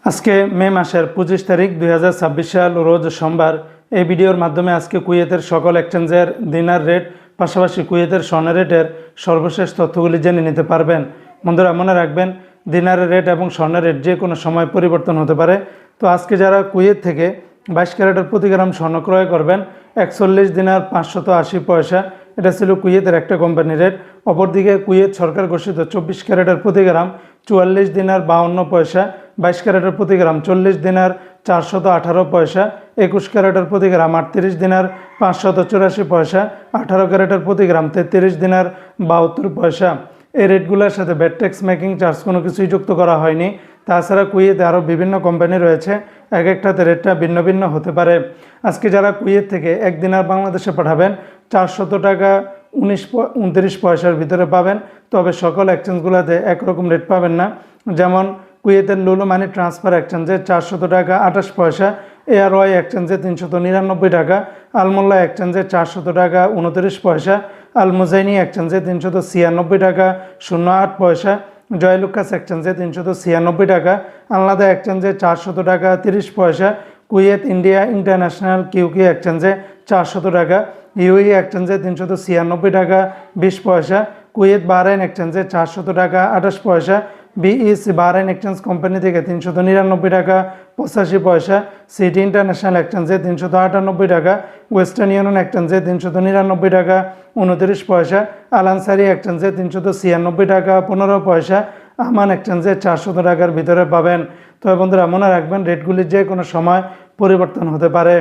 আজকে মে মাসের 25 তারিখ 2026 সাল রোজ সোমবার। এই ভিডিওর মাধ্যমে আজকে কুয়েতের সকল এক্সচেঞ্জের দিনার রেট পাশাপাশি কুয়েতের স্বর্ণ রেটের সর্বশেষ তথ্যগুলি জেনে নিতে পারবেন। বন্ধুরা মনে রাখবেন, দিনারের রেট এবং স্বর্ণের রেট যে কোনো সময় পরিবর্তন হতে পারে। তো আজকে যারা কুয়েত থেকে 22 ক্যারেটের প্রতি গ্রাম স্বর্ণ ক্রয় করবেন 41 দিনার 580 পয়সা, এটা ছিল কুয়েতের একটা কোম্পানি রেট। অপরদিকে কুয়েত সরকার ঘোষিত 24 ক্যারেটের প্রতি গ্রাম 44 দিনার 52 পয়সা, 22 ক্যারেটের প্রতি গ্রাম 40 দিনার 418 পয়সা, 21 ক্যারেটের প্রতি গ্রাম 38 দিনার 584 পয়সা, 18 ক্যারেটের প্রতি গ্রাম 33 দিনার 72 পয়সা। এই রেটগুলোর সাথে ভ্যাট ট্যাক্স মেকিং চার্জ কোনো কিছুই যুক্ত করা হয়নি। তাছাড়া কুয়েতে আরও বিভিন্ন কোম্পানি রয়েছে, এক একটাতে রেটটা ভিন্ন ভিন্ন হতে পারে। আজকে যারা কুয়েত থেকে 1 দিনার বাংলাদেশে পাঠাবেন 400 টাকা 29 পয়সার ভিতরে পাবেন। তবে সকল এক্সচেঞ্জগুলোতে একরকম রেট পাবেন না। যেমন কুয়েতের লুলু মানি ট্রান্সফার এক্সচেঞ্জে 400 টাকা 28 পয়সা, এআরওয়াই এক্সচেঞ্জে 399 টাকা, আলমোল্লা এক্সচেঞ্জে 400 টাকা 29 পয়সা, আল মুজাইনি এক্সচেঞ্জে 396 টাকা 08 পয়সা, জয়লুকাস এক্সচেঞ্জে 396 টাকা, আলনাদা এক্সচেঞ্জে 400 টাকা 30 পয়সা, কুয়েত ইন্ডিয়া ইন্টারন্যাশনাল কিউকি এক্সচেঞ্জে 400 টাকা, ইউই এক্সচেঞ্জে 396 টাকা 20 পয়সা, কুয়েত বাহরাইন এক্সচেঞ্জে 400 টাকা 28 পয়সা, বিইসি বাহরাইন এক্সচেঞ্জ কোম্পানি থেকে 399 টাকা 85 পয়সা, সিটি ইন্টারন্যাশনাল এক্সচেঞ্জে 398 টাকা, ওয়েস্টার্ন ইউনিয়ন এক্সচেঞ্জে 399 টাকা 29 পয়সা, আল আনসারি এক্সচেঞ্জে 396 টাকা 15 পয়সা, আমান এক্সচেঞ্জে 400 টাকার ভিতরে পাবেন। তবে বন্ধুরা মনে রাখবেন, রেটগুলি যে কোনো সময় পরিবর্তন হতে পারে।